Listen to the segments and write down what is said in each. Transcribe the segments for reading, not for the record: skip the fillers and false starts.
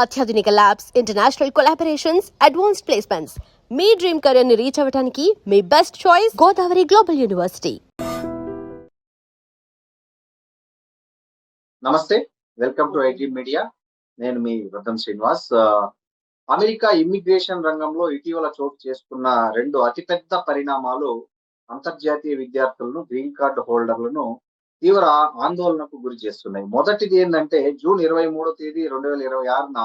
అత్యాధునిక labs, international collaborations, advanced placements. మీ dream career ని రీచ్ అవ్వడానికి మీ best choice Godavari global university. నమస్తే, వెల్కమ్ టు ఐటీ మీడియా. నేను మీ వృద్ధం శ్రీనివాస్. అమెరికా ఇమ్మిగ్రేషన్ రంగంలో ఇటీవల చోటు చేసుకున్న రెండు అతిపెద్ద పరిణామాలు అంతర్జాతీయ విద్యార్థులను, గ్రీన్ కార్డు హోల్డర్లను తీవ్ర ఆందోళనకు గురి చేస్తున్నాయి. మొదటిది ఏంటంటే జూన్ 23వ తేదీ 2026న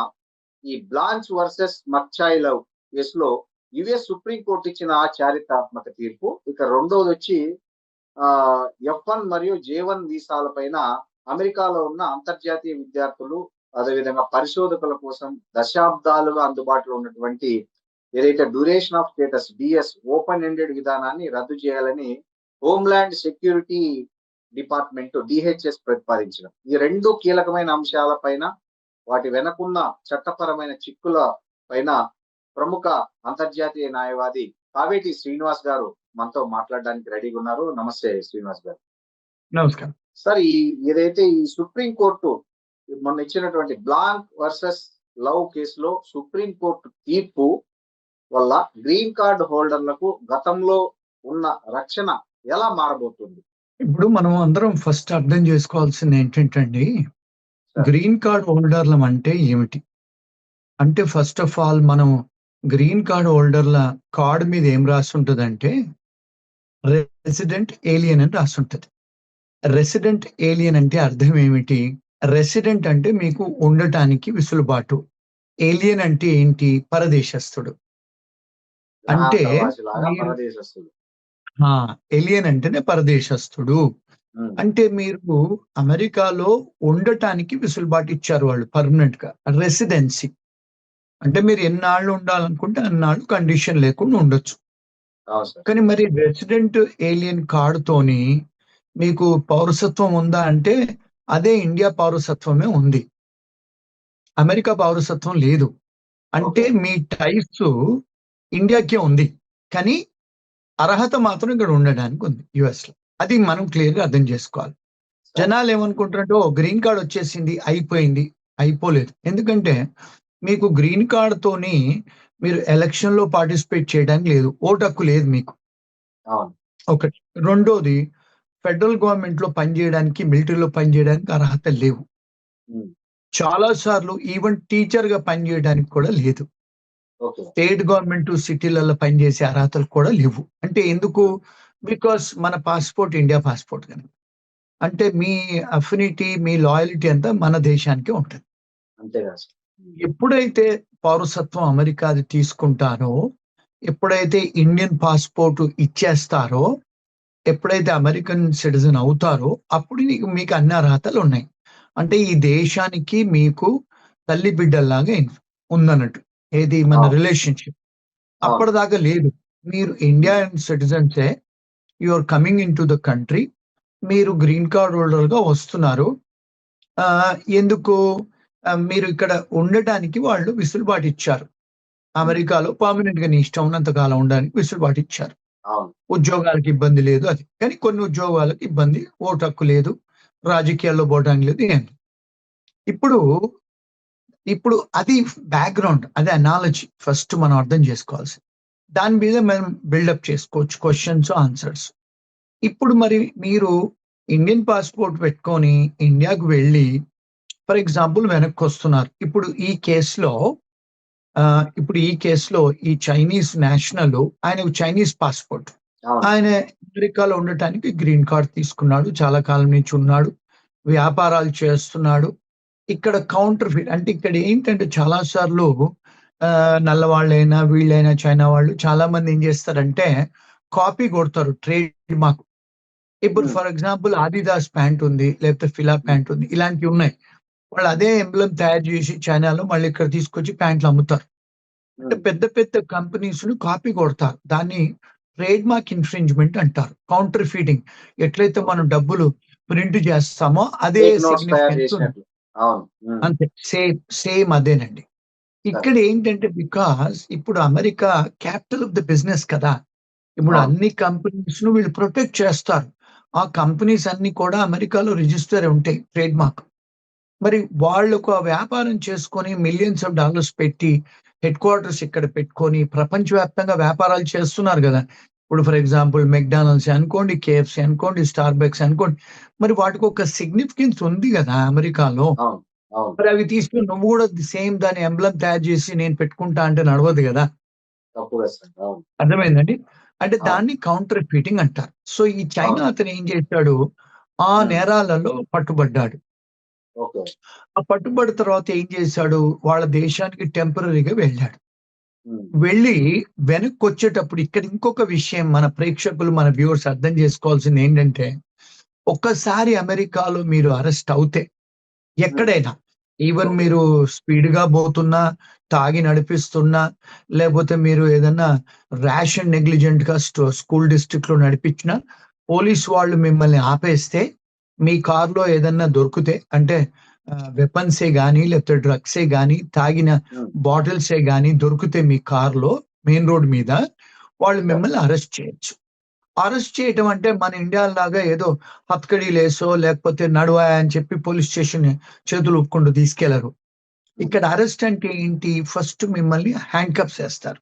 ఈ బ్లాంచ్ వర్సెస్ మక్చాయిలవ్ కేసులో యుఎస్ సుప్రీంకోర్టు ఇచ్చిన చారిత్రాత్మక తీర్పు. ఇక రెండోది వచ్చి F1 మరియు J1 వీసాల పైన అమెరికాలో ఉన్న అంతర్జాతీయ విద్యార్థులు, అదేవిధంగా పరిశోధకుల కోసం దశాబ్దాలుగా అందుబాటులో ఉన్నటువంటి ఏదైతే duration of status DS open ended విధానాన్ని రద్దు చేయాలని హోమ్ల్యాండ్ సెక్యూరిటీ డిపార్ట్మెంట్ డిహెచ్ఎస్ ప్రతిపాదించడం. ఈ రెండు కీలకమైన అంశాల పైన, వాటి వెనకున్న చట్టపరమైన చిక్కుల పైన ప్రముఖ అంతర్జాతీయ న్యాయవాది కావేటి శ్రీనివాస్ గారు మనతో మాట్లాడడానికి రెడీగా ఉన్నారు. నమస్తే శ్రీనివాస్ గారు. నమస్కారం సార్, ఏదైతే ఈ సుప్రీంకోర్టు మొన్న ఇచ్చినటువంటి బ్లాంక్ వర్సెస్ లవ్ కేసులో సుప్రీంకోర్టు తీర్పు వల్ల గ్రీన్ కార్డు హోల్డర్లకు గతంలో ఉన్న రక్షణ ఎలా మారబోతుంది? ఇప్పుడు మనం అందరం ఫస్ట్ అర్థం చేసుకోవాల్సింది ఏంటంటే, గ్రీన్ కార్డ్ హోల్డర్లం అంటే ఏమిటి అంటే, ఫస్ట్ ఆఫ్ ఆల్ మనం గ్రీన్ కార్డ్ హోల్డర్ల కార్డు మీద ఏం రాసి ఉంటుందంటే రెసిడెంట్ ఏలియన్ అని రాసి ఉంటుంది. రెసిడెంట్ ఏలియన్ అంటే అర్థం ఏమిటి? రెసిడెంట్ అంటే మీకు ఉండటానికి విసులుబాటు, ఏలియన్ అంటే ఏంటి? పరదేశస్థుడు. అంటే ఏలియన్ అంటేనే పరదేశస్థుడు. అంటే మీరు అమెరికాలో ఉండటానికి విసులుబాటు ఇచ్చారు వాళ్ళు పర్మనెంట్ గా. రెసిడెన్సీ అంటే మీరు ఎన్నాళ్ళు ఉండాలనుకుంటే అన్నాళ్ళు కండిషన్ లేకుండా ఉండొచ్చు. కానీ మరి రెసిడెంట్ ఏలియన్ కార్డుతోని మీకు పౌరసత్వం ఉందా అంటే అదే ఇండియా పౌరసత్వమే ఉంది, అమెరికా పౌరసత్వం లేదు. అంటే మీ టైప్స్ ఇండియాకే ఉంది, కానీ అర్హత మాత్రం ఇక్కడ ఉండడానికి ఉంది యుఎస్ లో. అది మనం క్లియర్ గా అర్థం చేసుకోవాలి. జనాలు ఏమనుకుంటారంటే ఓ గ్రీన్ కార్డ్ వచ్చేసింది అయిపోయింది. అయిపోలేదు. ఎందుకంటే మీకు గ్రీన్ కార్డ్ తోని మీరు ఎలక్షన్ లో పార్టిసిపేట్ చేయడానికి లేదు, ఓటు హక్కు లేదు మీకు. ఒకటి. రెండోది, ఫెడరల్ గవర్నమెంట్ లో పనిచేయడానికి, మిలిటరీలో పనిచేయడానికి అర్హత లేవు. చాలా సార్లు ఈవెన్ టీచర్ గా పనిచేయడానికి కూడా లేదు. స్టేట్ గవర్నమెంట్ సిటీలలో పనిచేసే అర్హతలు కూడా లేవు. అంటే ఎందుకు? బికాస్ మన పాస్పోర్ట్ ఇండియా పాస్పోర్ట్ కనుక. అంటే మీ అఫినిటీ, మీ లాయల్టీ అంతా మన దేశానికి ఉంటుంది. ఎప్పుడైతే పౌరసత్వం అమెరికాది తీసుకుంటారో, ఎప్పుడైతే ఇండియన్ పాస్పోర్ట్ ఇచ్చేస్తారో, ఎప్పుడైతే అమెరికన్ సిటిజన్ అవుతారో అప్పుడు మీకు అన్ని అర్హతలు ఉన్నాయి. అంటే ఈ దేశానికి మీకు తల్లి బిడ్డల్లాగా ఉందన్నట్టు. ఏది మన రిలేషన్షిప్. అప్పటిదాకా లేదు. మీరు ఇండియన్ సిటిజన్సే, you are coming in to the country, మీరు గ్రీన్ కార్డ్ హోల్డర్ గా వస్తున్నారు. ఎందుకు? మీరు ఇక్కడ ఉండటానికి వాళ్ళు విసులుబాటు ఇచ్చారు. అమెరికాలో పర్మనెంట్ గా నీ ఇష్టం ఉన్నంత కాలం ఉండడానికి విసులుబాటు ఇచ్చారు. ఉద్యోగాలకు ఇబ్బంది లేదు అది, కానీ కొన్ని ఉద్యోగాలకు ఇబ్బంది, ఓటు హక్కు లేదు, రాజకీయాల్లో పోవడానికి లేదు, ఏం. ఇప్పుడు అది బ్యాక్గ్రౌండ్, అది అనాలజీ ఫస్ట్ మనం అర్థం చేసుకోవాల్సి. దాని మీద మనం బిల్డప్ చేసుకోవచ్చు క్వశ్చన్స్, ఆన్సర్స్. ఇప్పుడు మరి మీరు ఇండియన్ పాస్పోర్ట్ పెట్టుకొని ఇండియాకు వెళ్ళి ఫర్ ఎగ్జాంపుల్ వెనక్కి వస్తున్నారు. ఇప్పుడు ఈ కేసులో ఈ చైనీస్ నేషనల్, ఆయన చైనీస్ పాస్పోర్ట్, ఆయన అమెరికాలో ఉండటానికి గ్రీన్ కార్డ్ తీసుకున్నాడు, చాలా కాలం నుంచి ఉన్నాడు, వ్యాపారాలు చేస్తున్నాడు. ఇక్కడ కౌంటర్ ఫిట్ అంటే ఇక్కడ ఏంటంటే చాలా సార్లు నల్లవాళ్ళైనా వీళ్ళైనా చైనా వాళ్ళు చాలా మంది ఏం చేస్తారంటే కాపీ కొడతారు ట్రేడ్ మార్క్. ఇప్పుడు ఫర్ ఎగ్జాంపుల్ ఆదిదాస్ ప్యాంట్ ఉంది, లేకపోతే ఫిలా ప్యాంట్ ఉంది, ఇలాంటివి ఉన్నాయి. వాళ్ళు అదే ఎంబ్లం తయారు చేసి చైనాలో మళ్ళీ ఇక్కడ తీసుకొచ్చి ప్యాంట్లు అమ్ముతారు. అంటే పెద్ద పెద్ద కంపెనీస్ ను కాపీ కొడతారు. దాన్ని ట్రేడ్ మార్క్ ఇన్ఫ్రింజ్మెంట్ అంటారు. కౌంటర్ ఫీటింగ్. ఎట్లయితే మనం డబ్బులు ప్రింట్ చేస్తామో అదే సిగ్నిఫికెన్స్ అంతే, సేమ్ అదేనండి. ఇక్కడ ఏంటంటే బికాస్ ఇప్పుడు America capital of the business కదా. ఇప్పుడు అన్ని కంపెనీస్ ను వీళ్ళు ప్రొటెక్ట్ చేస్తారు. ఆ కంపెనీస్ అన్ని కూడా అమెరికాలో రిజిస్టర్ ఉంటాయి ట్రేడ్ మార్క్. మరి వాళ్ళకు ఆ వ్యాపారం చేసుకొని మిలియన్స్ ఆఫ్ డాలర్స్ పెట్టి హెడ్ క్వార్టర్స్ ఇక్కడ పెట్టుకొని ప్రపంచవ్యాప్తంగా వ్యాపారాలు చేస్తున్నారు కదా. ఇప్పుడు ఫర్ ఎగ్జాంపుల్ మెక్డానల్డ్స్ అనుకోండి, కేఎఫ్సి అనుకోండి, స్టార్ బక్స్ అనుకోండి. మరి వాటికి ఒక సిగ్నిఫికెన్స్ ఉంది కదా అమెరికాలో. అవును అవును మరి అవి తీసుకుని నువ్వు కూడా సేమ్ దాని ఎంబ్లం తయారు చేసి నేను పెట్టుకుంటా అంటే నడవదు కదా. తప్పు వేస్తాను. అవును అర్థమైందండి. అంటే అవును దాన్ని కౌంటర్ ఫిటింగ్ అంటారు. సో ఈ చైనా అవును అతను ఏం చేశాడు, ఆ ఉమ్, నేరాలలో పట్టుబడ్డాడు. ఓకే ఆ పట్టుబడి తర్వాత ఏం చేశాడు, వాళ్ళ దేశానికి టెంపరరీగా వెళ్ళాడు. ఉమ్, వెళ్ళి వెనక్కి వచ్చేటప్పుడు ఇక్కడ ఇంకొక విషయం మన ప్రేక్షకులు, మన వ్యూవర్స్ అర్థం చేసుకోవాల్సింది ఏంటంటే, ఒక్కసారి అమెరికాలో మీరు అరెస్ట్ అవుతే ఉమ్, ఎక్కడైనా ఈవెన్ ఓకే మీరు స్పీడ్ గా పోతున్నా, తాగి నడిపిస్తున్నా, లేకపోతే మీరు ఏదన్నా ర్యాష్ అండ్ నెగ్లిజెంట్ గా స్కూల్ డిస్ట్రిక్ట్ లో నడిపించినా, పోలీస్ వాళ్ళు మిమ్మల్ని ఆపేస్తే మీ కార్లో ఏదన్నా దొరికితే అంటే వెపన్సే గానీ లేకపోతే డ్రగ్సే గానీ తాగిన ఉమ్, బాటిల్సే గానీ దొరికితే మీ కార్లో మెయిన్ రోడ్ మీద వాళ్ళు సార్ మిమ్మల్ని అరెస్ట్ చేయొచ్చు. అరెస్ట్ చేయటం అంటే మన ఇండియా లాగా ఏదో హత్కడీలేసో లేకపోతే నడువా అని చెప్పి పోలీస్ స్టేషన్ చేతులు ఒప్పుకుంటూ తీసుకెళ్లరు. ఉమ్, ఇక్కడ అరెస్ట్ అంటే ఏంటి, ఫస్ట్ మిమ్మల్ని హ్యాండ్ కప్స్ వేస్తారు.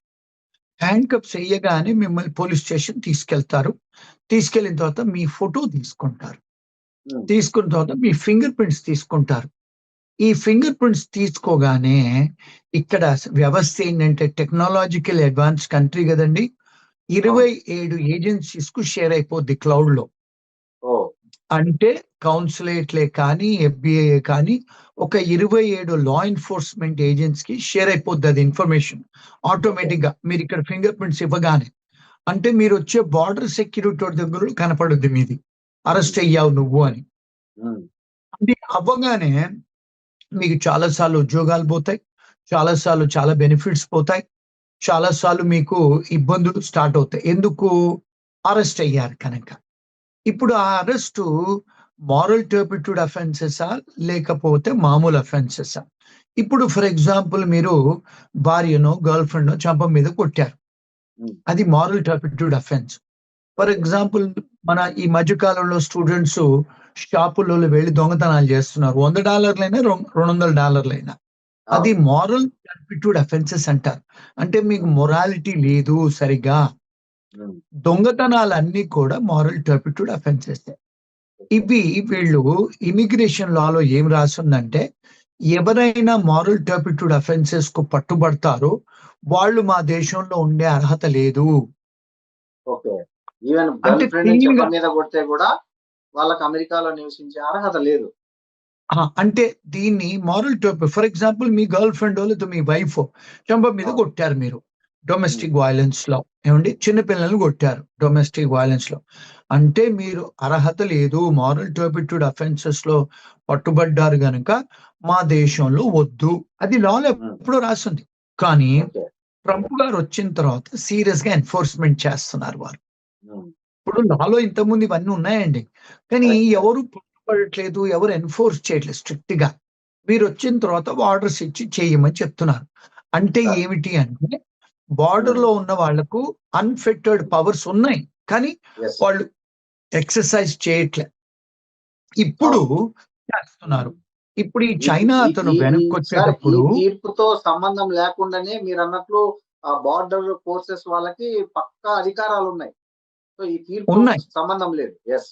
హ్యాండ్ కప్స్ వేయగానే మిమ్మల్ని పోలీస్ స్టేషన్ తీసుకెళ్తారు. తీసుకెళ్లిన తర్వాత మీ ఫోటో తీసుకుంటారు. ఉమ్, తీసుకున్న తర్వాత మీ ఫింగర్ ప్రింట్స్ తీసుకుంటారు. ఈ ఫింగర్ ప్రింట్స్ తీసుకోగానే ఇక్కడ వ్యవస్థ ఏంటంటే టెక్నాలజికల్ అడ్వాన్స్ కంట్రీ కదండి. అవును 27 ఏజెన్సీస్ కు షేర్ అయిపోద్ది క్లౌడ్ లో. ఓ అంటే కౌన్సిలేట్లే కానీ ఎఫ్బిఐ కానీ ఒక 27 లా ఎన్ఫోర్స్మెంట్ ఏజెన్సీ కి షేర్ అయిపోద్ది అది ఇన్ఫర్మేషన్ ఓకే ఆటోమేటిక్ గా. మీరు ఇక్కడ ఫింగర్ ప్రింట్స్ ఇవ్వగానే అంటే మీరు వచ్చే బార్డర్ సెక్యూరిటీ దగ్గర కనపడుద్ది మీది, ఉమ్, అరెస్ట్ అయ్యావు నువ్వు అని. ఉమ్, అది అవ్వగానే మీకు చాలా సార్లు ఉద్యోగాలు పోతాయి, చాలా సార్లు చాలా బెనిఫిట్స్ పోతాయి, చాలా సార్లు మీకు ఇబ్బందులు స్టార్ట్ అవుతాయి. ఎందుకు, అరెస్ట్ అయ్యారు కనుక. ఇప్పుడు ఆ అరెస్టు మారల్ టర్పిట్యూడ్ అఫెన్సెసా లేకపోతే మామూలు అఫెన్సెసా? ఇప్పుడు ఫర్ ఎగ్జాంపుల్ మీరు భార్యనో గర్ల్ ఫ్రెండ్ చంప మీద కొట్టారు, ఉమ్, అది moral turpitude offence. For okay example మన ఈ మధ్య కాలంలో స్టూడెంట్స్ షాపులలో వెళ్ళి దొంగతనాలు చేస్తున్నారు, $100 $200. అది అవును మారల్ టర్పిట్యూడ్ అఫెన్సెస్ అంటారు. అంటే మీకు ఉమ్, మొరాలిటీ లేదు సరిగా. ఉమ్, దొంగతనాలన్నీ కూడా మారల్ టర్పిట్యూడ్ అఫెన్సెస్. ఓకే ఇవి వీళ్ళు ఇమిగ్రేషన్ లాలో ఏం రాసిందంటే, ఎవరైనా మారల్ టర్పిట్యూడ్ అఫెన్సెస్ కు పట్టుబడతారో వాళ్ళు మా దేశంలో ఉండే అర్హత లేదు. ఓకే ఈవెన్ అంటే గర్ల్ ఫ్రెండ్ క్లీన్ చెప్ప గా మీద కొడితే కూడా వాళ్ళకి అమెరికాలో నివసించే అర్హత లేదు. అంటే దీన్ని మారల్ టర్పి ఫర్ ఎగ్జాంపుల్ మీ గర్ల్ ఫ్రెండ్ లేదా మీ వైఫ్ చెంప మీద అవును కొట్టారు మీరు ఉమ్, డొమెస్టిక్ వైలెన్స్ లో, ఏమండి చిన్నపిల్లల్ని కొట్టారు డొమెస్టిక్ వైలెన్స్ లో, అంటే మీరు అర్హత లేదు, మారల్ టర్పిట్యూడ్ అఫెన్సెస్ లో పట్టుబడ్డారు గనుక మా దేశంలో వద్దు. అది లాలో ఉమ్, ఎప్పుడో రాసింది. కానీ ఓకే ట్రంప్ గారు వచ్చిన తర్వాత సీరియస్ గా ఎన్ఫోర్స్మెంట్ చేస్తున్నారు వారు. ఉమ్, ఇప్పుడు నాలో ఇంతకుముందు ఇవన్నీ ఉన్నాయండి, కానీ కరెక్ట్ కరెక్ట్ ఎవరు పట్టుబడట్లేదు, ఎవరు ఎన్ఫోర్స్ చేయట్లేదు స్ట్రిక్ట్ గా. మీరు వచ్చిన తర్వాత ఆర్డర్స్ ఇచ్చి చేయమని చెప్తున్నారు. అంటే సార్ ఏమిటి అంటే బార్డర్ లో ఉన్న వాళ్లకు అన్ఫిట్టెడ్ పవర్స్ ఉన్నాయి, కానీ ఎస్ వాళ్ళు ఎక్సర్సైజ్ చేయట్లే. ఇప్పుడు అవును చేస్తున్నారు. ఉమ్. ఇప్పుడు ఈ ఈ చైనా ఈ అతను ఈ ఈ వెనక్కి సార్ ఈ వచ్చేటప్పుడు తీర్పుతో సంబంధం లేకుండానే మీరు అన్నట్లు ఆ బార్డర్ ఫోర్సెస్ వాళ్ళకి పక్కా అధికారాలు ఉన్నాయి. సో ఈ తీర్పుతో ఉన్నాయి, సంబంధం లేదు. ఎస్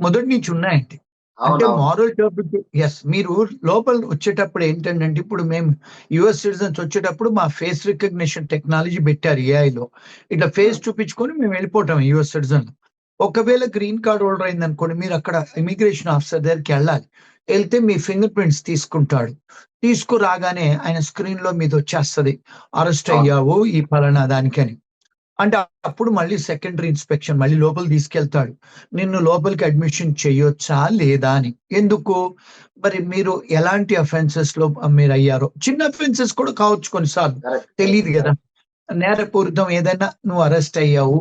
మొదటి నుంచి ఉన్నాయండి. అంటే అవునవును మారల్ టాపిక్, ఎస్. మీరు లోపల వచ్చేటప్పుడు ఏంటంటే ఇప్పుడు మేము యుఎస్ సిటిజన్స్ వచ్చేటప్పుడు మా ఫేస్ రికగ్నిషన్ టెక్నాలజీ పెట్టారు ఏఐలో. ఇట్లా ఫేస్ చూపించుకొని మేము వెళ్ళిపోవటం యుఎస్ సిటిజన్. ఒకవేళ గ్రీన్ కార్డ్ హోల్డర్ అయింది అనుకోండి, మీరు అక్కడ ఇమిగ్రేషన్ ఆఫీసర్ దగ్గరికి వెళ్ళాలి. వెళ్తే మీ ఫింగర్ ప్రింట్స్ తీసుకుంటాడు. తీసుకురాగానే ఆయన స్క్రీన్ లో మీద వచ్చేస్తుంది అరెస్ట్ అవును అయ్యావు ఈ ఫలానా దానికని. అంటే అప్పుడు మళ్ళీ సెకండరీ ఇన్స్పెక్షన్ మళ్ళీ లోపలికి తీసుకెళ్తాడు. నిన్ను లోపలికి అడ్మిషన్ చేయొచ్చా లేదా అని. ఎందుకు, మరి మీరు ఎలాంటి అఫెన్సెస్ లో మీరు అయ్యారో, చిన్న అఫెన్సెస్ కూడా కావచ్చు కొన్నిసార్లు, కరెక్ట్ కరెక్ట్ తెలియదు కదా. కరెక్ట్ నేరపూరితం ఏదైనా నువ్వు అరెస్ట్ అయ్యావు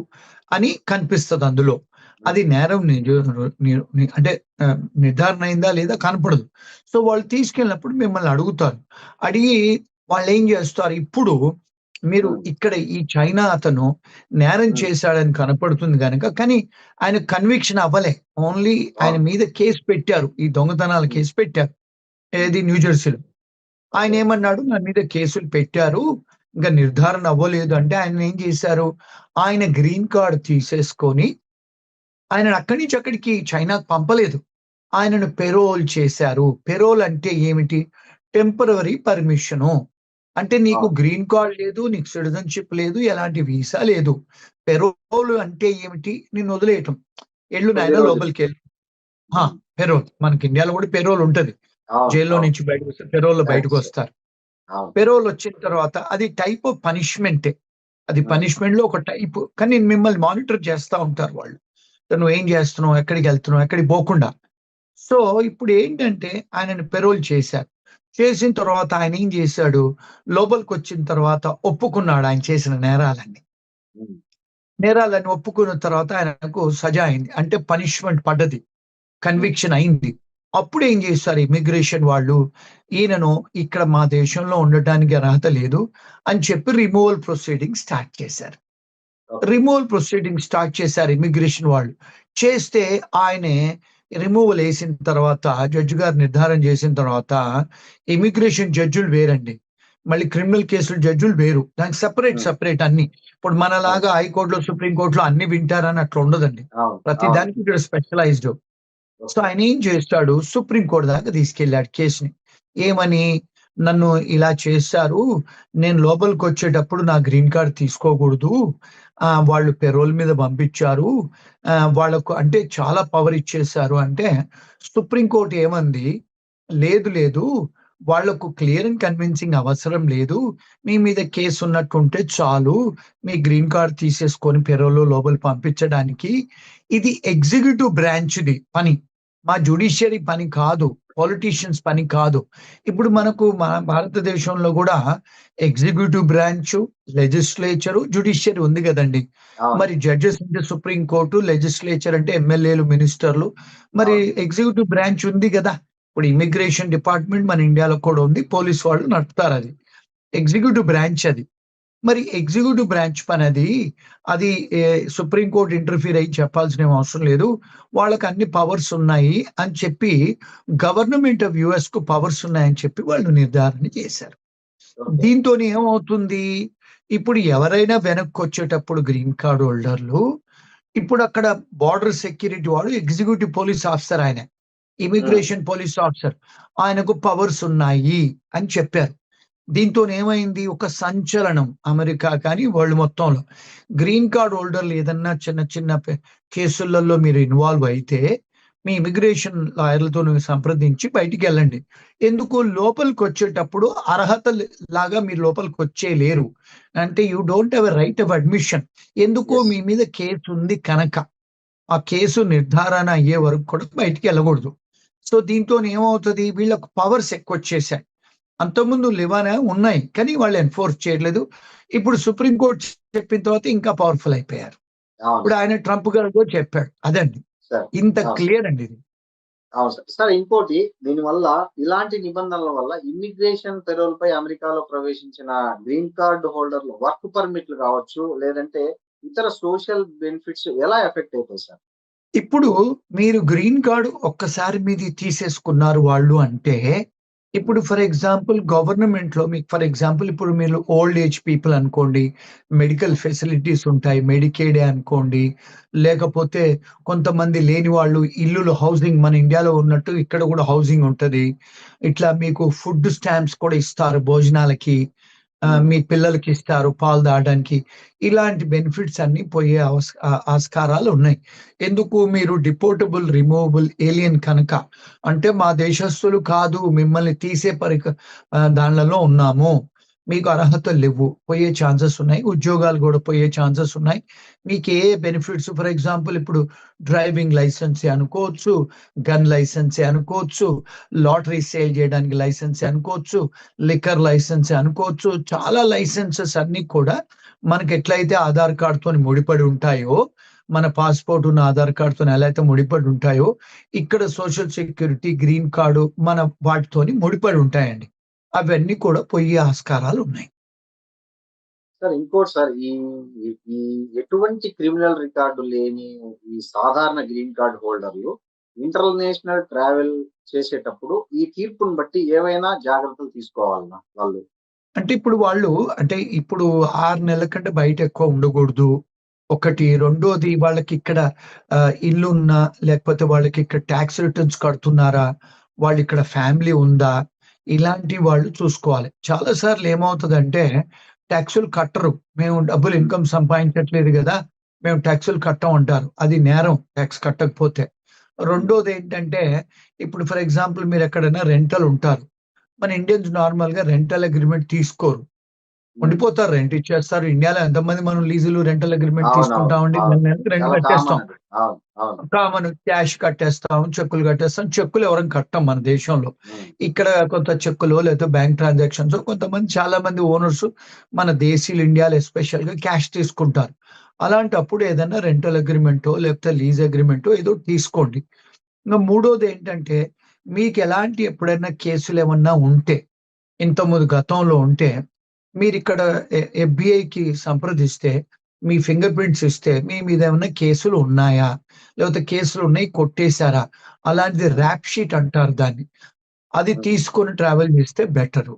అని కనిపిస్తుంది అందులో. అది నేరం అంటే నిర్ధారణ అయిందా లేదా కనపడదు. సో వాళ్ళు తీసుకెళ్ళినప్పుడు మిమ్మల్ని అడుగుతారు. అడిగి వాళ్ళు ఏం చేస్తారు, ఇప్పుడు మీరు ఇక్కడ ఈ చైనా అతను నేరం చేశాడని కనపడుతుంది కనుక, కానీ ఆయన కన్విక్షన్ అవ్వలే. ఓన్లీ ఆయన అవును మీద కేసు పెట్టారు, ఈ దొంగతనాల కేసు పెట్టారు. ఏది న్యూజెర్సీలో. ఆయన ఏమన్నాడు, నా మీద కేసులు పెట్టారు, ఇంకా నిర్ధారణ అవ్వలేదు అంటే ఆయన ఏం చేశారు, ఆయన గ్రీన్ కార్డ్ తీసేసుకొని ఆయనను అక్కడి నుంచి అక్కడికి చైనాకు పంపలేదు. ఆయనను పెరోల్ చేశారు. పెరోల్ అంటే ఏమిటి? Temporary permission. అంటే నీకు గ్రీన్ కార్డ్ లేదు, నీకు సిటిజన్‌షిప్ లేదు, ఎలాంటి వీసా లేదు. పెరోల్ అంటే ఏమిటి? నిన్ను వదిలేయటం. ఎళ్ళు నాయనా లోపలికెళ్ళు. ఆ! పెరోల్. మనకి ఇండియాలో కూడా పెరోల్ ఉంటది. జైల్లో నుంచి బయటకొస్తే పెరోల్‌లో బయటకొస్తారు. పెరోల్ వచ్చిన తర్వాత అది టైప్ ఆఫ్ పనిష్మెంటే. అది పనిష్మెంట్‌లో ఒక టైపు. కానీ మిమ్మల్ని మానిటర్ చేస్తా ఉంటారు వాళ్ళు. నువ్వేం చేస్తున్నావు? ఎక్కడికెళ్తున్నావు? ఎక్కడికి పోకుండా. సో, ఇప్పుడు ఏంటంటే ఆయనను పెరోల్ చేశారు. చేసిన తర్వాత ఆయన ఏం చేశాడు? లోపలికొచ్చిన తర్వాత ఒప్పుకున్నాడు ఆయన చేసిన నేరాలన్నీ. నేరాలన్నీ ఒప్పుకున్న తర్వాత ఆయనకు సజా అయింది. అంటే పనిష్మెంట్ పడ్డది. కన్విక్షన్ అయింది. అప్పుడు ఏం చేశారు ఇమిగ్రేషన్ వాళ్ళు, ఈయనను ఇక్కడ మా దేశంలో ఉండటానికి అర్హత లేదు అని చెప్పి రిమూవల్ ప్రొసీడింగ్ స్టార్ట్ చేశారు. రిమూవల్ ప్రొసీడింగ్ స్టార్ట్ చేశారు ఇమిగ్రేషన్ వాళ్ళు. చేస్తే ఆయనే రిమూవల్ వేసిన తర్వాత జడ్జి గారు నిర్ధారణ చేసిన తర్వాత, ఇమిగ్రేషన్ జడ్జులు వేరండి, మళ్ళీ క్రిమినల్ కేసులు జడ్జులు వేరు. దానికి సెపరేట్ అన్ని. ఇప్పుడు మనలాగా హైకోర్టులో సుప్రీం కోర్టులో అన్ని వింటారని అట్లా ఉండదండి. ప్రతి దానికి ఇక్కడ స్పెషలైజ్డ్. సో ఆయన ఏం చేస్తాడు, సుప్రీం కోర్టు దాకా తీసుకెళ్ళాడు కేసుని. ఏమని, నన్ను ఇలా చేశారు, నేను లోపలికి వచ్చేటప్పుడు నా గ్రీన్ కార్డ్ తీసుకోకూడదు, వాళ్ళు పెరోల్ మీద పంపించారు, వాళ్ళకు అంటే చాలా పవర్ ఇచ్చేశారు అంటే సుప్రీం కోర్టు ఏమంది, లేదు వాళ్లకు క్లియర్ అండ్ కన్విన్సింగ్ అవసరం లేదు, మీ మీద కేసు ఉన్నట్టుంటే చాలు, మీ గ్రీన్ కార్డ్ తీసేసుకొని పెరోల్లో లోపలి పంపించడానికి. ఇది ఎగ్జిక్యూటివ్ బ్రాంచ్ది పని, మా జ్యుడిషియరీ పని కాదు, పొలిటీషియన్స్ పని కాదు. ఇప్పుడు మనకు మన భారతదేశంలో కూడా ఎగ్జిక్యూటివ్ బ్రాంచ్, లెజిస్లేచరు, జ్యుడిషియరీ ఉంది కదండి. మరి జడ్జెస్ అంటే సుప్రీం కోర్టు, లెజిస్లేచర్ అంటే ఎమ్మెల్యేలు, మినిస్టర్లు, మరి ఎగ్జిక్యూటివ్ బ్రాంచ్ ఉంది కదా. ఇప్పుడు ఇమిగ్రేషన్ డిపార్ట్మెంట్ మన ఇండియాలో కూడా ఉంది, పోలీస్ వాళ్ళు నడుపుతారు, అది ఎగ్జిక్యూటివ్ బ్రాంచ్. అది మరి ఎగ్జిక్యూటివ్ బ్రాంచ్ పని అది సుప్రీం కోర్టు ఇంటర్ఫీర్ అయ్యి చెప్పాల్సిన అవసరం లేదు, వాళ్ళకి అన్ని పవర్స్ ఉన్నాయి అని చెప్పి గవర్నమెంట్ ఆఫ్ యుఎస్ కు పవర్స్ ఉన్నాయని చెప్పి వాళ్ళు నిర్ధారణ చేశారు. దీంతో ఏమవుతుంది, ఇప్పుడు ఎవరైనా వెనక్కి వచ్చేటప్పుడు గ్రీన్ కార్డ్ హోల్డర్లు, ఇప్పుడు అక్కడ బార్డర్ సెక్యూరిటీ వాడు ఎగ్జిక్యూటివ్ పోలీస్ ఆఫీసర్, ఆయన ఇమిగ్రేషన్ పోలీస్ ఆఫీసర్, ఆయనకు పవర్స్ ఉన్నాయి అని చెప్పారు. దీంతో ఏమైంది, ఒక సంచలనం అమెరికా కానీ వరల్డ్ మొత్తంలో. గ్రీన్ కార్డ్ హోల్డర్లు ఏదన్నా చిన్న కేసులలో మీరు ఇన్వాల్వ్ అయితే మీ ఇమిగ్రేషన్ లాయర్లతో సంప్రదించి బయటికి వెళ్ళండి. ఎందుకు, లోపలికి వచ్చేటప్పుడు అర్హత లాగా మీరు లోపలికి వచ్చేయలేరు, అంటే you don't have a right of admission. ఎందుకు, మీ మీద కేసు ఉంది కనుక ఆ కేసు నిర్ధారణ అయ్యే వరకు కూడా బయటికి వెళ్ళకూడదు. సో దీంతో ఏమవుతుంది, వీళ్ళకు పవర్స్ ఎక్కువ వచ్చేసాయి. అంతకుముందు లివానా ఉన్నాయి కానీ వాళ్ళు ఎన్ఫోర్స్ చేయట్లేదు. ఇప్పుడు సుప్రీం కోర్టు చెప్పిన తర్వాత ఇంకా పవర్ఫుల్ అయిపోయారు. ఇప్పుడు ఆయన ట్రంప్ గారు కూడా చెప్పాడు. అదండి, ఇంత క్లియర్ అండి ఇది. అవును సార్. ఇంకోటి, దీనివల్ల ఇలాంటి నిబంధనల వల్ల ఇమ్మిగ్రేషన్ పెరోల్ పై అమెరికాలో ప్రవేశించిన గ్రీన్ కార్డ్ హోల్డర్లు వర్క్ పర్మిట్లు కావచ్చు, లేదంటే ఇతర సోషల్ బెనిఫిట్స్ ఎలా ఎఫెక్ట్ అవుతాయి సార్? ఇప్పుడు మీరు గ్రీన్ కార్డు ఒక్కసారి మీది తీసేసుకున్నారు వాళ్ళు అంటే, ఇప్పుడు ఫర్ ఎగ్జాంపుల్ గవర్నమెంట్ లో మీకు ఫర్ ఎగ్జాంపుల్ ఇప్పుడు మీరు ఓల్డ్ ఏజ్ పీపుల్ అనుకోండి, మెడికల్ ఫెసిలిటీస్ ఉంటాయి, మెడికేడే అనుకోండి, లేకపోతే కొంతమంది లేని వాళ్ళు ఇల్లులు, హౌసింగ్ మన ఇండియాలో ఉన్నట్టు ఇక్కడ కూడా హౌసింగ్ ఉంటది. ఇట్లా మీకు ఫుడ్ స్టాంప్స్ కూడా ఇస్తారు భోజనాలకి, మీ పిల్లలకి ఇస్తారు పాలు తాగడానికి. ఇలాంటి బెనిఫిట్స్ అన్ని పోయే ఆస్కారాలు ఉన్నాయి. ఎందుకు, మీరు డిపోర్టబుల్, రిమూవబుల్ ఏలియన్ కనుక, అంటే మా దేశస్తులు కాదు, మిమ్మల్ని తీసే దానిలో ఉన్నాము, మీకు అర్హతలు లేవు, పోయే ఛాన్సెస్ ఉన్నాయి. ఉద్యోగాలు కూడా పోయే ఛాన్సెస్ ఉన్నాయి. మీకు ఏ బెనిఫిట్స్, ఫర్ ఎగ్జాంపుల్ ఇప్పుడు డ్రైవింగ్ లైసెన్సే అనుకోవచ్చు, గన్ లైసెన్సే అనుకోవచ్చు, లాటరీ సేల్ చేయడానికి లైసెన్సే అనుకోవచ్చు, లిక్కర్ లైసెన్సే అనుకోవచ్చు. చాలా లైసెన్సెస్ అన్ని కూడా మనకి ఎట్లయితే ఆధార్ కార్డుతో ముడిపడి ఉంటాయో, మన పాస్పోర్ట్ ఉన్న ఆధార్ కార్డుతో ఎలా అయితే ముడిపడి ఉంటాయో, ఇక్కడ సోషల్ సెక్యూరిటీ, గ్రీన్ కార్డు మన వాటితోని ముడిపడి ఉంటాయండి. అవన్నీ కూడా పోయే ఆస్కారాలు ఉన్నాయి. సార్ ఇంకోటి సార్, ఈ ఎటువంటి క్రిమినల్ రికార్డు లేని ఈ సాధారణ గ్రీన్ కార్డ్ హోల్డర్లు ఇంటర్నేషనల్ ట్రావెల్ చేసేటప్పుడు ఈ తీర్పుని బట్టి ఏవైనా జాగ్రత్తలు తీసుకోవాలన్నా వాళ్ళు? అంటే ఇప్పుడు వాళ్ళు అంటే ఇప్పుడు 6 నెలల కంటే బయట ఎక్కువ ఉండకూడదు. ఒకటి. రెండోది వాళ్ళకిక్కడ ఇల్లున్నా, లేకపోతే వాళ్ళకిక్కడ టాక్స్ రిటర్న్స్ కడుతున్నారా? వాళ్ళిక్కడ ఫ్యామిలీ ఉందా? ఇలాంటి వాళ్ళు చూసుకోవాలి. చాలా సార్లు ఏమవుతదంటే టాక్సులు కట్టరు. మేము డబ్బులు హ్మ్. ఇన్‌కమ్ సంపాదించట్లేదు గదా! మేము టాక్సులు కట్టం అంటారు. అది నేరం టాక్స్ కట్టకపోతే. హ్మ్. రెండోదేంటంటే ఇప్పుడు ఫర్ ఎగ్జాంపుల్ మీరెక్కడైనా రెంటల్ ఉంటారు. మన ఇండియన్స్ నార్మల్‌గా రెంటల్ అగ్రీమెంట్ తీసుకోరు. హ్మ్. ఉండిపోతారు. రెంట్ ఇచ్చేస్తారు. ఇండియాలో ఎంతమంది మనం లీజులు, రెంటల్ అగ్రీమెంట్ అవునవును. తీసుకుంటామండి. అవును. నెల నెలకి రెంట్ చాలా కట్టేస్తాం. కామన్ అది. అవును. అవును. కామన్ క్యాష్ కట్టేస్తాం, చెక్కులు కట్టేస్తాం. చెక్కులు ఎవరం కట్టం మన దేశంలో. హ్మ్. ఇక్కడ కొంత చెక్కులో లేకపోతే బ్యాంక్ ట్రాన్సాక్షన్స్ కొంతమంది చాలా మంది ఓనర్స్ మన దేశీయులు ఇండియాలో ఎస్పెషల్‌గా క్యాష్ తీసుకుంటారు. అలాంటప్పుడు ఏదన్నా రెంటల్ అగ్రీమెంటో లేకపోతే లీజ్ అగ్రీమెంటో ఏదో తీసుకోండి. ఇంక మూడోదేంటంటే మీకెలాంటి ఎప్పుడైనా కేసులేమన్నా ఉంటే ఇంతకుముందు గతంలో ఉంటే, మీరిక్కడ ఎఫ్‌బీఐకి సంప్రదిస్తే, మీ ఫింగర్ ప్రింట్స్ ఇస్తే, మీ మీద ఏమన్నా కేసులు ఉన్నాయా? లేకపోతే కేసులున్నాయి కొట్టేసారా? అలాంటిది హ్మ్. ర్యాప్ షీట్ అంటారు దాన్ని. అది హ్మ్. తీసుకొని ట్రావెల్ చేస్తే బెటరు.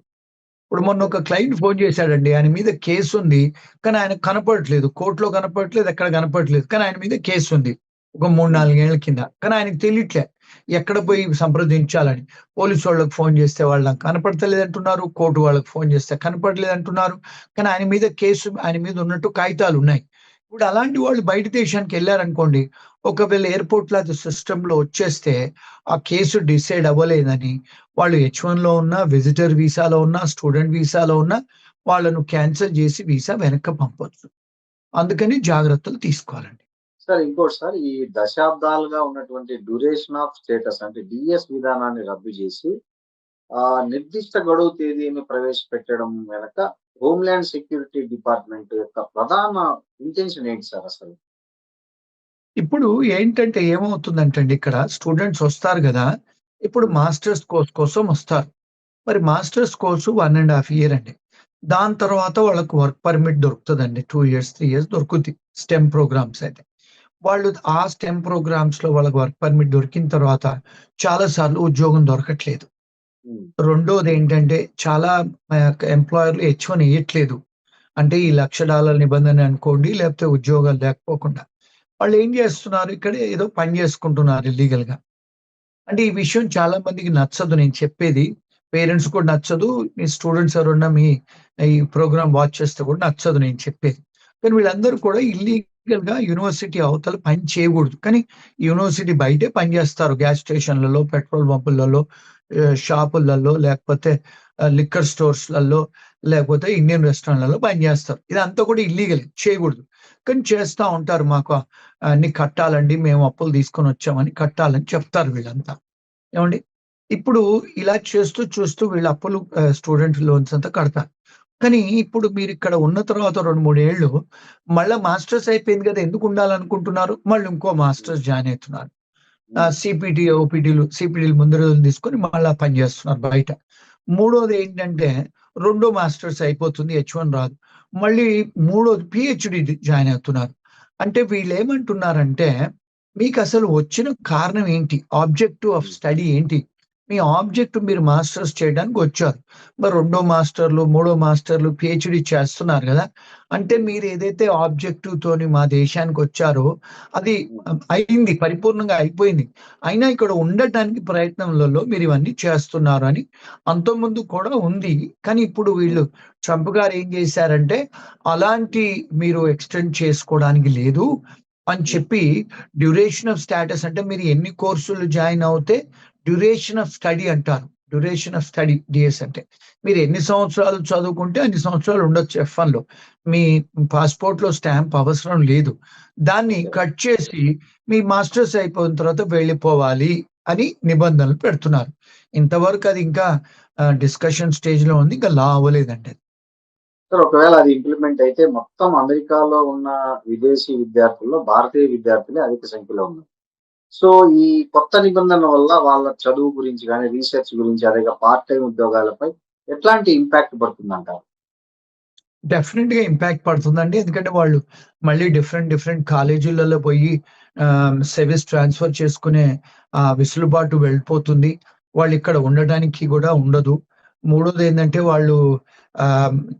ఇప్పుడు మొన్న ఓకే. ఒక క్లయింట్ ఫోను చేసాడండి. ఆయన మీద కేసుంది. కానీ ఆయనకు కనపడట్లేదు. కోర్ట్‌లో కనపడట్లేదు. ఎక్కడ కనపడట్లేదు. కానీ ఆయన మీద కేసుంది. ఒక 3, హ్మ్. 4 ఏళ్ల కింద. కానీ ఆయనకి తెలియట్లే. ఎక్కడ హ్మ్. పోయి సంప్రదించాలని. పోలీసోళ్ళకి ఫోను చేస్తే వాళ్ళు నాకు కనపడతలేదంటున్నారు. కోర్ట్ వాళ్ళకి ఫోను చేస్తే కనపడలేదంటున్నారు. కానీ ఆయన మీద కేసు ఆయన మీద ఉన్నట్టు కాగితాలున్నాయి. ఇప్పుడు అలాంటి వాళ్ళు బయట దేశానికెళ్లారనుకోండి. ఒకవేళ ఎయిర్‌పోర్ట్‌లో అది సిస్టమ్‌లో వచ్చేస్తే ఆ కేసు డిసైడ్ అవ్వలేదని వాళ్ళు హెచ్-1లో ఉన్నా, విజిటర్ వీసాలో ఉన్నా, స్టూడెంట్ వీసాలో ఉన్నా వాళ్ళను క్యాన్సెల్ జేసి వీసా వెనక్కి పంపొచ్చు. అందుకని జాగ్రత్తలు తీసుకోవాలండి. సార్ ఇంకోటి సార్, ఈ దశాబ్దాలుగా ఉన్నటువంటి డ్యూరేషన్ ఆఫ్ స్టేటస్ అంటే డీఎస్ విధానాన్ని రద్దు చేసి నిర్దిష్ట గడువు తేదీని ప్రవేశపెట్టడం వెనక హోమ్‌ల్యాండ్ సెక్యూరిటీ డిపార్ట్‌మెంట్ యొక్క ప్రధాన ఇంటెన్షన్ ఏంటి సార్ అసలు? ఇప్పుడు ఏంటంటే ఏమవుతుందంటే అండి ఇక్కడ స్టూడెంట్స్ వస్తారు గదా! ఇప్పుడు హ్మ్. మాస్టర్స్ కోర్స్ కోసం వస్తారు. మరి మాస్టర్స్ కోర్సు 1 ½ ఇయర్ అండి. దాని తర్వాత వాళ్ళకి వర్క్ పర్మిట్ దొరుకుతదండి. 2 ఇయర్స్, 3 ఇయర్స్ దొరుకుద్ది. స్టెమ్ ప్రోగ్రామ్స్ అయితే. వాళ్ళు ఆ స్టెమ్ ప్రోగ్రామ్స్‌లో వాళ్ళకి వర్క్ పర్మిట్ దొరికిన తర్వాత చాలా సార్లు ఉద్యోగం దొరకట్లేదు. హ్మ్. రెండోదేంటంటే చాలా ఎంప్లాయర్‌లు హెచ్-1 ఇయ్యట్లేదు. అంటే ఈ హ్మ్. $1,00,000 నిబంధన అనుకోండి, లేకపోతే ఉద్యోగాలు లేకపోకుండా. వాళ్ళేం జేస్తున్నారు, ఇక్కడే ఏదో పని జేసుకుంటున్నారు ఇల్లీగల్‌గా. అంటే ఈ విషయం చాలా మందికి నచ్చదు నేను చెప్పేది. పేరెంట్స్ కూడా నచ్చదు. మీ స్టూడెంట్స్ ఎవరన్నా మీ ఈ ప్రోగ్రామ్ వాచ్ చేస్తే కూడా నచ్చదు నేను చెప్పేది. కానీ వీళ్ళందరూ కూడా ఇల్లీగల్‌గా యూనివర్సిటీ అవతల పని చేయకూడదు. కానీ యూనివర్సిటీ బయటే పని జేస్తారు. గ్యాస్ స్టేషన్‌లలో, పెట్రోల్ బంకులలో, షాపులలో లేకపోతే లిక్కర్ స్టోర్స్‌లలో లేకపోతే ఇండియన్ రెస్టారెంట్‌లలో పని జేస్తారు. ఇదంతా కూడా ఇల్లీగలే చేయకూడదు. కానీ చేస్తా ఉంటారు. మాకు అన్ని కట్టాలండి. మేము అప్పులు తీసుకొనొచ్చామని కట్టాలని చెప్తారు వీళ్ళంతా. ఏవండీ? ఇప్పుడు ఇలా చేస్తూ, చూస్తూ వీళ్ళ అప్పులు స్టూడెంట్ లోన్స్ అంతా కడతారు. కానీ ఇప్పుడు మీరిక్కడ ఉన్న తర్వాత 2, 3 ఏళ్ళు మళ్ళా మాస్టర్స్ అయిపోయింది గదా! ఎందుకుండాలనుకుంటున్నారు? మళ్ళీ ఇంకో హ్మ్. మాస్టర్స్ జాయిన్ అయితున్నారు. హ్మ్. సీపీటీ, ఓపీడీలు ముందు రోజులు తీసుకొని మళ్ళా పని జేస్తున్నారు బయట. మూడోదేంటంటే రెండో మాస్టర్స్ అయిపోతుంది. హెచ్-1 రాదు. మళ్ళీ మూడోది పీహెచ్‌డీ జాయిన్ అవుతున్నారు. అంటే వీళ్ళేమంటున్నారంటే, మీకసలు వచ్చిన కారణం ఏంటి? ఆబ్జెక్టివ్ ఆఫ్ హ్మ్. స్టడీ ఏంటి? మీ ఆబ్జెక్ట్ మీరు మాస్టర్స్ చేయడానికొచ్చారు. మరి రెండో మాస్టర్‌లు, మూడో మాస్టర్‌లు, పీహెచ్‌డీ చేస్తున్నారు గదా! అంటే హ్మ్. మీరేదైతే ఆబ్జెక్టివ్‌తోని మా దేశానికొచ్చారో అది హ్మ్. అయింది. పరిపూర్ణంగా అయిపోయింది. అయినా ఇక్కడ ఉండటానికి ప్రయత్నంలలో మీరివన్నీ చేస్తున్నారు అని అంతకుముందు కూడా ఉంది. కానీ ఇప్పుడు హ్మ్. వీళ్ళు ట్రంప్ గారు ఏం జేశారంటే, అలాంటి మీరు ఎక్స్‌టెండ్ చేసుకోవడానికి లేదు అని హ్మ్. చెప్పి డ్యూరేషన్ ఆఫ్ స్టేటస్ అంటే మీరు ఎన్ని కోర్సులు జాయిన్ అవుతే డ్యూరేషన్ ఆఫ్ స్టడీ అంటారు. డ్యూరేషన్ ఆఫ్ స్టడీ డీఎస్ అంటే. మీరు ఎన్ని సంవత్సరాలు చదువుకుంటే అన్ని సంవత్సరాలు ఉండొచ్చు ఎఫ్-1లో. మీ పాస్‌పోర్ట్‌లో స్టాంప్ అవసరం లేదు. దాన్ని ఓకే. కట్ చేసి మీ మాస్టర్స్ అయిపోయిన తర్వాత వెళ్ళిపోవాలి అని నిబంధనలు పెడుతున్నారు. ఇంతవరకు అది ఇంకా డిస్కషన్ స్టేజ్‌లో ఉంది. ఇంకా లా అవ్వలేదండి అది. సార్ ఒకవేళ అది ఇంప్లిమెంట్ అయితే మొత్తం అమెరికాలో ఉన్న విదేశీ విద్యార్థుల్లో భారతీయ విద్యార్థులే అధిక సంఖ్యలో ఉన్నారు. సో, ఈ కొత్త నిబంధన వల్ల వాళ్ళ చదువు గురించి గాని, రీసెర్చ్ గురించి అదేగా పార్ట్ టైమ్ ఉద్యోగాలపై ఎట్లాంటి ఇంపాక్ట్ పడుతుందంటారు? డెఫినెట్ గా ఇంపాక్ట్ పడుతుందండి. ఎందుకంటే వాళ్ళు మళ్ళీ డిఫరెంట్ కాలేజీలలో పోయి సర్వీస్ ట్రాన్స్ఫర్ చేసుకునే వెసులుబాటు వెళ్ళిపోతుంది. వాళ్ళు ఇక్కడ ఉండడానికి కూడా ఉండదు. మూడోది ఏంటంటే వాళ్ళు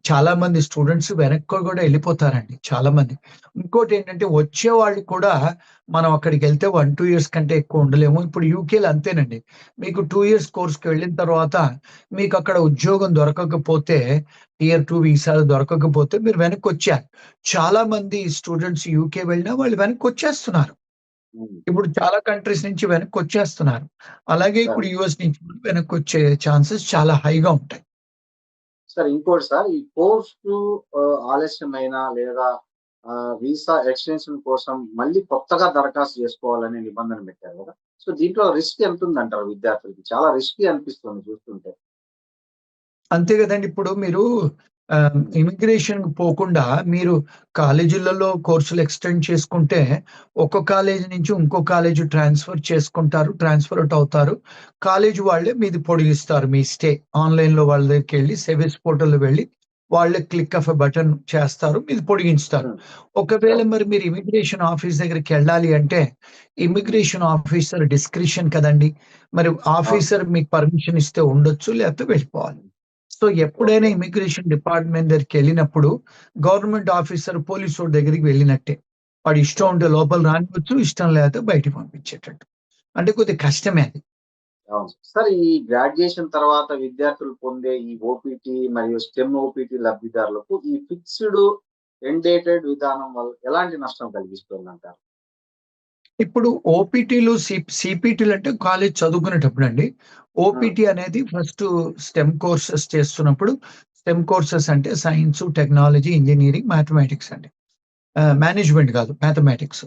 చాలా మంది స్టూడెంట్స్ వెనక్కి కూడా వెళ్ళిపోతారండి చాలా మంది. ఇంకోటి ఏంటంటే వచ్చే వాళ్ళు కూడా మనం అక్కడికి వెళ్తే 1-2 ఇయర్స్ కంటే ఎక్కువ ఉండలేము. ఇప్పుడు యూకేలో అంతేనండి. మీకు 2 ఇయర్స్ కోర్స్కి వెళ్ళిన తర్వాత మీకు అక్కడ ఉద్యోగం దొరకకపోతే టియర్ 2 వీసాలు దొరకకపోతే మీరు వెనక్కి వచ్చారు. చాలా మంది స్టూడెంట్స్ యూకే వెళ్ళినా వాళ్ళు వెనక్కి వచ్చేస్తున్నారు. ఇప్పుడు చాలా కంట్రీస్ నుంచి వెనక్కి వచ్చేస్తున్నారు. అలాగే ఇప్పుడు యుఎస్ నుంచి కూడా వెనక్కి వచ్చే ఛాన్సెస్ చాలా హైగా ఉంటాయి. సార్ ఇంకోటి సార్, ఈ కోర్సు ఆలస్యమైన లేదా వీసా ఎక్స్టెన్షన్ కోసం మళ్ళీ కొత్తగా దరఖాస్తు చేసుకోవాలనే నిబంధన పెట్టారు కదా. సో దీంట్లో రిస్క్ ఎంత ఉందంటారు విద్యార్థులకి? చాలా రిస్కీ అనిపిస్తుంది చూస్తుంటే. అంతే కదండి. ఇప్పుడు మీరు ఇమిగ్రేషన్ పోకుండా మీరు కాలేజీలలో కోర్సులు ఎక్స్టెండ్ చేసుకుంటే ఒక కాలేజీ నుంచి ఇంకో కాలేజీ ట్రాన్స్ఫర్ అవుట్ అవుతారు. కాలేజీ వాళ్ళే మీది పొడిగిస్తారు మీ స్టే. ఆన్లైన్లో వాళ్ళ దగ్గరికి వెళ్ళి సర్వీస్ పోర్టల్ వెళ్ళి వాళ్ళే క్లిక్ ఆఫ్ ఎ బటన్ చేస్తారు, మీది పొడిగించుతారు. ఒకవేళ మరి మీరు ఇమిగ్రేషన్ ఆఫీస్ దగ్గరికి వెళ్ళాలి అంటే ఇమిగ్రేషన్ ఆఫీసర్ డిస్క్రిషన్ కదండి. మరి ఆఫీసర్ మీకు పర్మిషన్ ఇస్తే ఉండొచ్చు, లేకపోతే వెళ్ళిపోవాలి. సో ఎప్పుడైనా ఇమిగ్రేషన్ డిపార్ట్మెంట్ దగ్గరికి వెళ్ళినప్పుడు గవర్నమెంట్ ఆఫీసర్ పోలీసు వాడి దగ్గరికి వెళ్ళినట్టే. వాడు ఇష్టం ఉంటే లోపల రానివచ్చు, ఇష్టం లేకపోతే బయటికి పంపించేటట్టు. అంటే కొద్దిగా కష్టమే అది. అవును సార్. ఈ గ్రాడ్యుయేషన్ తర్వాత విద్యార్థులు పొందే ఈ ఓపీటీ మరియు స్టెమ్ ఓపీటీ లబ్ధిదారులకు ఈ ఫిక్స్డ్ ఎండేటెడ్ విధానం వల్ల ఎలాంటి నష్టం కలిగిస్తుందంటారు? ఇప్పుడు ఓపీటీలు సిపిటీలు అంటే కాలేజ్ చదువుకునేటప్పుడు అండి. ఓపీటీ అనేది ఫస్ట్ స్టెమ్ కోర్సెస్ చేస్తున్నప్పుడు, స్టెమ్ కోర్సెస్ అంటే సైన్స్, టెక్నాలజీ, ఇంజనీరింగ్, మ్యాథమెటిక్స్ అండి. మేనేజ్మెంట్ కాదు, మ్యాథమెటిక్స్.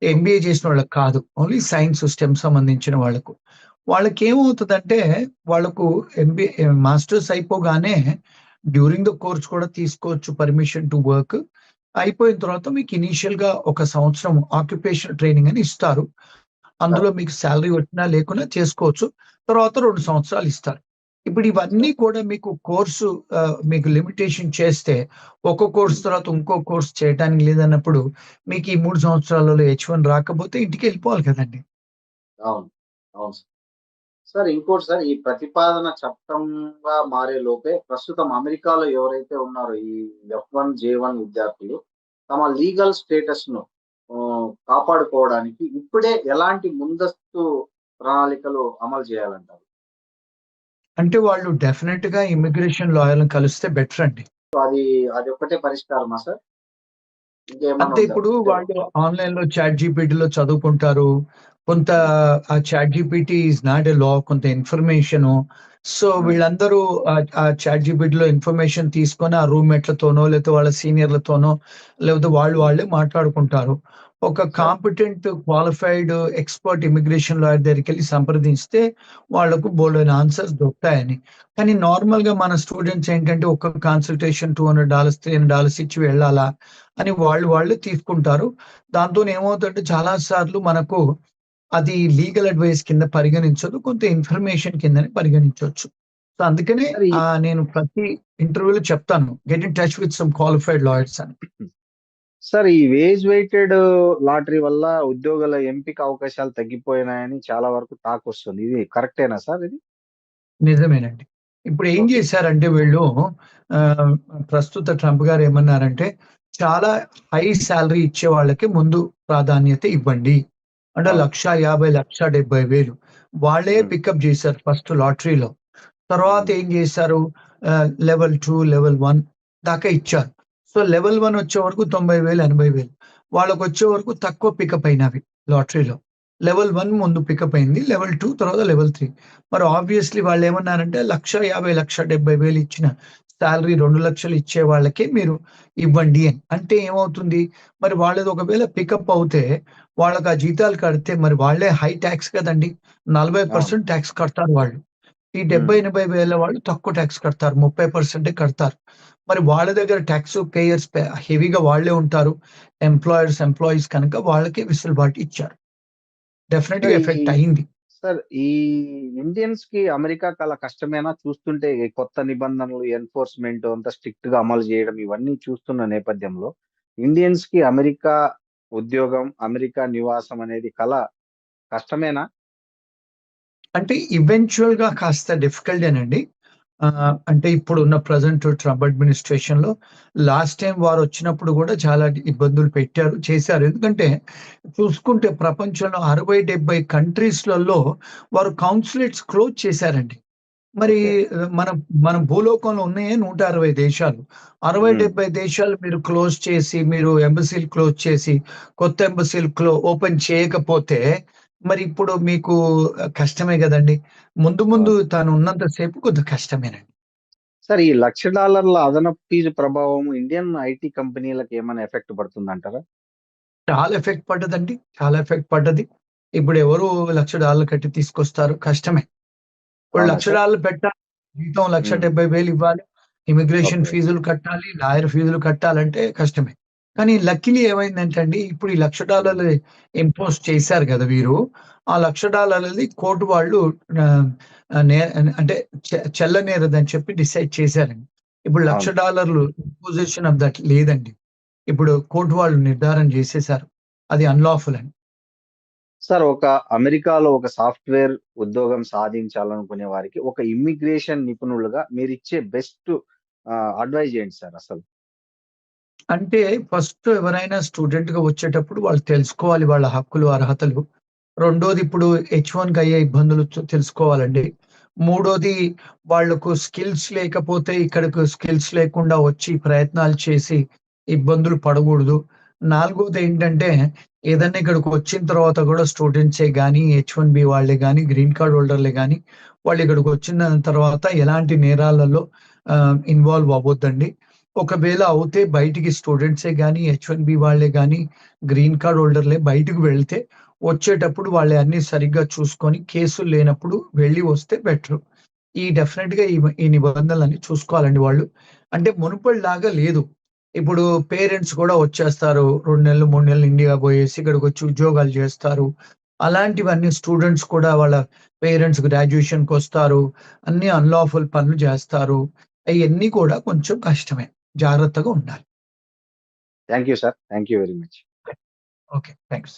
ఎంబీఏ చేసిన వాళ్ళకి కాదు, ఓన్లీ సైన్స్, స్టెమ్ సంబంధించిన వాళ్ళకు. వాళ్ళకి ఏమవుతుందంటే వాళ్ళకు మాస్టర్స్ అయిపోగానే డ్యూరింగ్ ద కోర్స్ కూడా తీసుకోవచ్చు పర్మిషన్ టు వర్క్. అయిపోయిన తర్వాత మీకు ఇనీషియల్ గా 1 సంవత్సరం ఆక్యుపేషన్ ట్రైనింగ్ అని ఇస్తారు. అందులో మీకు సాలరీ వచ్చినా లేకున్నా చేసుకోవచ్చు. తర్వాత 2 సంవత్సరాలు ఇస్తారు. ఇప్పుడు ఇవన్నీ కూడా మీకు కోర్సు మీకు లిమిటేషన్ చేస్తే ఒక కోర్స్ తర్వాత ఇంకో కోర్స్ చేయడానికి లేదన్నప్పుడు మీకు ఈ 3 సంవత్సరాలలో H1 రాకపోతే ఇంటికి వెళ్ళిపోవాలి కదండి. అవును. అవును సార్. సార్ ఇంకోటి సార్, ఈ ప్రతిపాదన చట్టంగా మారే లోపే ప్రస్తుతం అమెరికాలో ఎవరైతే ఉన్నారో ఈ F1, J1 విద్యార్థులు తమ లీగల్ స్టేటస్‌ను కాపాడుకోవడానికి ఇప్పుడే ఎలాంటి ముందస్తు ప్రణాళికలు అమలు చేయాలంటారు? అంటే వాళ్ళు డెఫినెట్ గా ఇమిగ్రేషన్ లాయర్‌ని కలిస్తే బెటర్ అండి. అది ఒక్కటే పరిష్కారమా సార్? ఇంకేమన్నా అంటే ఉందా? ఇప్పుడు వాళ్ళు ఆన్‌లైన్‌లో చాట్‌జీపీటీలో చదువుకుంటారు. కొంత ఆ చాట్‌జీపీటీ ఈస్ నాట్ ఎ లా, కొంత ఇన్ఫర్మేషను. సో వీళ్ళందరూ ఆ చాట్‌జీపీటీలో ఇన్ఫర్మేషన్ తీసుకొని ఆ రూమ్‌మేట్లతోనో, లేకపోతే వాళ్ళ సీనియర్‌లతోనో, లేకపోతే వాళ్ళే మాట్లాడుకుంటారు. ఒక competent, qualified, expert immigration lawyer దగ్గరికెళ్లి సంప్రదిస్తే వాళ్ళకు బోలెడన్ని ఆన్సర్స్ దొరుకుతాయని. కానీ నార్మల్‌గా మన స్టూడెంట్స్ ఏంటంటే ఒక్క కన్సల్టేషన్ $200, $300 ఇచ్చి వెళ్ళాలా అని వాళ్ళే తీసుకుంటారు. దాంతోని ఏమవుతుందంటే చాలా సార్లు మనకు అది లీగల్ అడ్వైస్ కింద పరిగణించదు, కొంత ఇన్ఫర్మేషన్ కిందనే పరిగణించొచ్చు. సో అందుకనే సార్ ఈ నేను ప్రతి ఇంటర్వ్యూలో చెప్తాను, get in touch with some qualified lawyers అని. సార్ ఈ వేజ్ వెయిటెడ్ లాటరీ వల్ల ఉద్యోగాల ఎంపిక అవకాశాలు తగ్గిపోయినాయని చాలా వరకు టాక్ వస్తుంది. ఇది కరెక్టేనా సార్ ఇది? నిజమేనండి. ఇప్పుడు ఏం ఓకే. చేశారంటే వీళ్ళు ప్రస్తుత ట్రంప్ గారు ఏమన్నారంటే చాలా హై సాలరీ ఇచ్చే వాళ్ళకి ముందు ప్రాధాన్యత ఇవ్వండి. అంటే అవును. 1,50,000, 1,70,000 వాళ్ళే పికప్ చేశారు ఫస్ట్ లాటరీలో. తర్వాత ఏం చేశారు, లెవెల్ 2, లెవెల్ 1 దాకా ఇచ్చారు. సో లెవెల్ 1 వచ్చే వరకు 90,000, 80,000 వాళ్ళకొచ్చే వరకు తక్కువ పికప్ అయినవి లాటరీలో. లెవెల్ 1 ముందు పికప్ అయింది. లెవెల్ 2 తర్వాత లెవెల్ 3. మరి ఆబ్వియస్లీ వాళ్ళేమన్నారంటే 1,50,000, 1,70,000 ఇచ్చిన సాలరీ 2,00,000 ఇచ్చే వాళ్ళకే మీరు ఇవ్వండి అని. అంటే ఏమవుతుంది, మరి వాళ్ళది ఒకవేళ పికప్ అవుతే వాళ్ళకి ఆ జీతాలు కడితే మరి వాళ్ళే హై టాక్స్ కదండీ. 40% టాక్స్ కడతారు వాళ్ళు. ఈ 70,000-80,000 వాళ్ళు తక్కువ టాక్స్ కడతారు. 30% కడతారు. మరి వాళ్ళ దగ్గర టాక్స్ పేయర్స్ హెవీగా వాళ్ళే ఉంటారు. ఎంప్లాయీస్ కనుక వాళ్ళకే వెసులుబాటు ఇచ్చారు. డెఫినిట్‌గా సార్ ఈ ఎఫెక్ట్ అయింది. సార్ ఈ ఇండియన్స్ కి అమెరికా చాలా కష్టమేనా? చూస్తుంటే ఈ కొత్త నిబంధనలు, ఎన్ఫోర్స్‌మెంట్ అంతా స్ట్రిక్ట్‌గా అమలు చేయడం ఇవన్నీ చూస్తున్న నేపథ్యంలో ఇండియన్స్ కి అమెరికా ఉద్యోగం, అమెరికా నివాసం అనేది కష్టమేనా? అంటే ఈవెంచువల్ గా కాస్త డిఫికల్టేనండి. అంటే ఇప్పుడున్న ప్రెజెంట్ ట్రంప్ అడ్మినిస్ట్రేషన్ లో లాస్ట్ టైం వారు వచ్చినప్పుడు కూడా చాలా ఇబ్బందులు చేశారు. ఎందుకంటే చూసుకుంటే ప్రపంచంలో 60-70 కంట్రీస్‌లలో వారు కౌన్సులేట్స్ క్లోజ్ చేశారండి. మరి ఓకే. మన మన భూలోకంలో ఉన్నాయే 160 దేశాలు. 60, హ్మ్. 70 దేశాలు మీరు క్లోజ్ చేసి, మీరు ఎంబసీలు క్లోజ్ చేసి, కొత్త ఎంబసీలు ఓపెన్ చేయకపోతే, మరి ఇప్పుడు మీకు కష్టమే గదండీ! ముందు ముందు అవును. తాను ఉన్నంత సేపు కొద్దిగా కష్టమేనండి. సార్ ఈ $1,00,000 అదనపు ఫీజు ప్రభావం ఇండియన్ ఐటీ కంపెనీలకు ఏమైనా ఎఫెక్ట్ పడుతుందంటారా? చాలా ఎఫెక్ట్ పడ్డదండి. చాలా ఎఫెక్ట్ పడ్డది. ఇప్పుడు ఎవరు $1,00,000 కట్టి తీసుకొస్తారు? కష్టమే. ఇప్పుడు అవునా సార్? $1,00,000 పెట్టాలి. జీతం హ్మ్. 1,70,000 ఇవ్వాలి. Immigration okay. ఫీజులు కట్టాలి. లాయర్ ఫీజులు కట్టాలంటే కష్టమే. కానీ లక్కీలీ ఏమైందంటే అండి, ఇప్పుడు ఈ హ్మ్. $1,00,000 ఇంపోజ్ చేశారు గదా వీరు. ఆ $1,00,000 కోర్ట్ వాళ్ళు ఆహ్, ఆహ్, నే అంటే చెల్లనేరదని చెప్పి డిసైడ్ చేశారండి. ఇప్పుడు అవును. $1,00,000 ఇంపోజిషన్ ఆఫ్ దట్ లేదండి. ఇప్పుడు కోర్ట్ వాళ్ళు నిర్ధారణ చేసేశారు. అది అన్‌లాఫుల్ అని. సార్ అమెరికాలో ఒక సాఫ్ట్‌వేర్ ఉద్యోగం సాధించాలనుకునే వారికి ఒక ఇమ్మిగ్రేషన్ నిపుణులుగా మీరిచ్చే బెస్ట్ అడ్వైస్ ఏంటి సార్ అసలు? అంటే ఫస్ట్ ఎవరైనా స్టూడెంట్‌గా వచ్చేటప్పుడు వాళ్ళు తెలుసుకోవాలి వాళ్ళ హక్కులు, అర్హతలు. రెండోది ఇప్పుడు హెచ్-1కి అయ్యే ఇబ్బందులు తెలుసుకోవాలండి. మూడోది వాళ్ళకు స్కిల్స్ లేకపోతే ఇక్కడకు స్కిల్స్ లేకుండా వచ్చి ప్రయత్నాలు చేసి ఇబ్బందులు పడగూడదు. నాలుగోదేంటంటే ఏదన్నా ఇక్కడికి వచ్చిన తర్వాత గూడా స్టూడెంట్సే గానీ, హెచ్-1బీ వాళ్ళే గానీ, గ్రీన్ కార్డ్ హోల్డర్‌లే గానీ, వాళ్ళు ఇక్కడికి వచ్చిన తర్వాత ఎలాంటి నేరాలలో ఇన్వాల్వ్ అవ్వొద్దండి. ఒకవేళ అవుతే బయటికి స్టూడెంట్సే గానీ, హెచ్-1బీ వాళ్ళే గానీ, గ్రీన్ కార్డ్ హోల్డర్‌లే బయటకు వెళ్తే వచ్చేటప్పుడు వాళ్ళయన్నీ సరిగ్గా చూసుకొని కేసులు లేనప్పుడు వెళ్ళి వస్తే బెటరు. డెఫినిట్‌గా ఈ నిబంధనలన్నీ చూసుకోవాలండి వాళ్ళు. అంటే మునుపటిలాగా లేదు. ఇప్పుడు పేరెంట్స్ కూడా వచ్చేస్తారు. 2 నెలలు, 3 నెలలు ఇండియా పోయేసి ఇక్కడికొచ్చి ఉద్యోగాలు జేస్తారు. అలాంటివన్నీ స్టూడెంట్స్ కూడా వాళ్ళ పేరెంట్స్ గ్రాడ్యుయేషన్‌కొస్తారు. అన్నీ అన్‌లాఫుల్ పనులు జేస్తారు. అయన్నీ కూడా కొంచెం కష్టమే. జాగ్రత్తగా ఉండాలి. Thank you sir. Thank you very much. Okay. Thanks.